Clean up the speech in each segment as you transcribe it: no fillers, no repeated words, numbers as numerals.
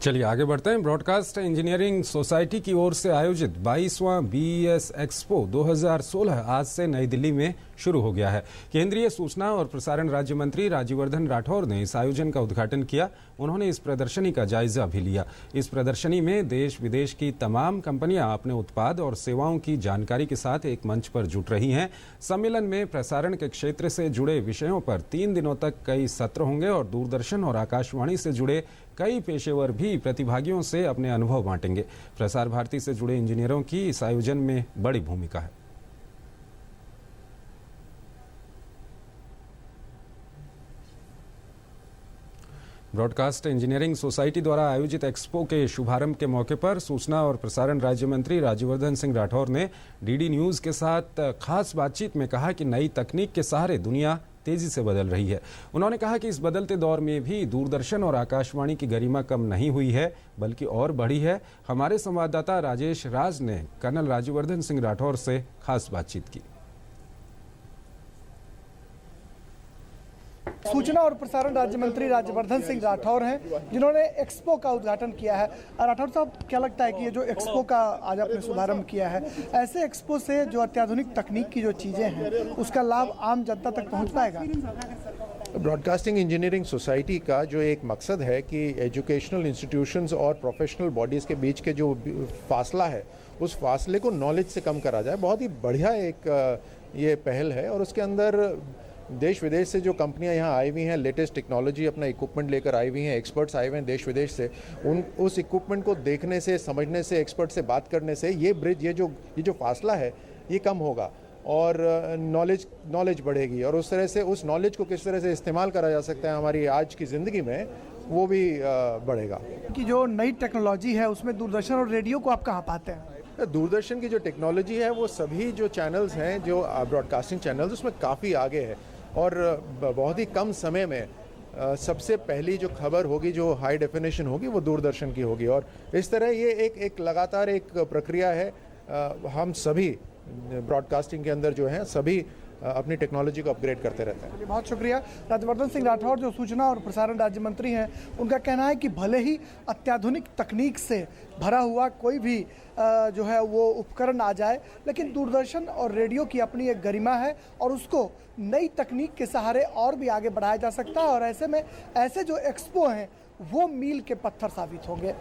चलिए आगे बढ़ते हैं। ब्रॉडकास्ट इंजीनियरिंग सोसाइटी की ओर से आयोजित 22वां BES एक्सपो 2016 आज से नई दिल्ली में शुरू हो गया है। केंद्रीय सूचना और प्रसारण राज्य मंत्री राज्यवर्धन राठौर ने इस आयोजन का उद्घाटन किया। उन्होंने इस प्रदर्शनी का जायजा भी लिया। इस प्रदर्शनी में देश विदेश की तमाम कंपनियां अपने उत्पाद और सेवाओं की जानकारी के साथ एक मंच पर जुट रही हैं। सम्मेलन में प्रसारण के क्षेत्र से जुड़े विषयों पर 3 दिनों तक कई सत्र होंगे और दूरदर्शन और आकाशवाणी से जुड़े कई पेशेवर भी प्रतिभागियों से अपने अनुभव बांटेंगे। प्रसार भारती से जुड़े इंजीनियरों की इस आयोजन में बड़ी भूमिका है। ब्रॉडकास्ट इंजीनियरिंग सोसाइटी द्वारा आयोजित एक्सपो के शुभारंभ के मौके पर सूचना और प्रसारण राज्य मंत्री राज्यवर्धन सिंह राठौर ने डीडी न्यूज के साथ खास बातचीत में कहा कि नई तकनीक के सहारे दुनिया तेजी से बदल रही है। उन्होंने कहा कि इस बदलते दौर में भी दूरदर्शन और आकाशवाणी की गरिमा कम नहीं हुई है बल्कि और बढ़ी है। हमारे संवाददाता राजेश राज ने कर्नल राज्यवर्धन सिंह राठौर से खास बातचीत की। सूचना और प्रसारण राज्य मंत्री राज्यवर्धन सिंह राठौर हैं जिन्होंने एक्सपो का उद्घाटन किया है। राठौर साहब, क्या लगता है कि ये जो एक्सपो का आज आपने शुभारंभ किया है, ऐसे एक्सपो से जो अत्याधुनिक तकनीक की जो चीज़ें हैं उसका लाभ आम जनता तक पहुंच पाएगा? ब्रॉडकास्टिंग इंजीनियरिंग सोसाइटी का जो एक मकसद है कि एजुकेशनल इंस्टीट्यूशंस और प्रोफेशनल बॉडीज़ के बीच के जो फासला है उस फासले को नॉलेज से कम करा जाए, बहुत ही बढ़िया एक ये पहल है। और उसके अंदर देश विदेश से जो कंपनियां यहाँ आई हुई हैं, लेटेस्ट टेक्नोलॉजी अपना इक्विपमेंट लेकर आई हुई हैं, एक्सपर्ट्स आए हुए हैं देश विदेश से, उस इक्विपमेंट को देखने से, समझने से, एक्सपर्ट से बात करने से ये ब्रिज, ये जो फासला है ये कम होगा और नॉलेज बढ़ेगी। और उस तरह से उस नॉलेज को किस तरह से इस्तेमाल करा जा सकता है हमारी आज की ज़िंदगी में, वो भी बढ़ेगा। कि जो नई टेक्नोलॉजी है उसमें दूरदर्शन और रेडियो को आप कहाँ पाते हैं? दूरदर्शन की जो टेक्नोलॉजी है वो सभी जो चैनल्स हैं, जो ब्रॉडकास्टिंग चैनल्स, उसमें काफ़ी आगे है और बहुत ही कम समय में सबसे पहली जो खबर होगी, जो हाई डेफिनेशन होगी, वो दूरदर्शन की होगी। और इस तरह ये एक लगातार एक प्रक्रिया है। हम सभी ब्रॉडकास्टिंग के अंदर जो हैं सभी अपनी टेक्नोलॉजी को अपग्रेड करते रहते हैं। बहुत शुक्रिया। राज्यवर्धन सिंह राठौर जो सूचना और प्रसारण राज्य मंत्री हैं, उनका कहना है कि भले ही अत्याधुनिक तकनीक से भरा हुआ कोई भी जो है वो उपकरण आ जाए, लेकिन दूरदर्शन और रेडियो की अपनी एक गरिमा है और उसको नई तकनीक के सहारे और भी आगे बढ़ाया जा सकता है। और ऐसे में ऐसे जो एक्सपो हैं वो मील के पत्थर साबित होंगे।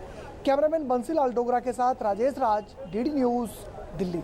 कैमरामैन बंसीलाल डोगरा के साथ राजेश राज, डीडी न्यूज़, दिल्ली।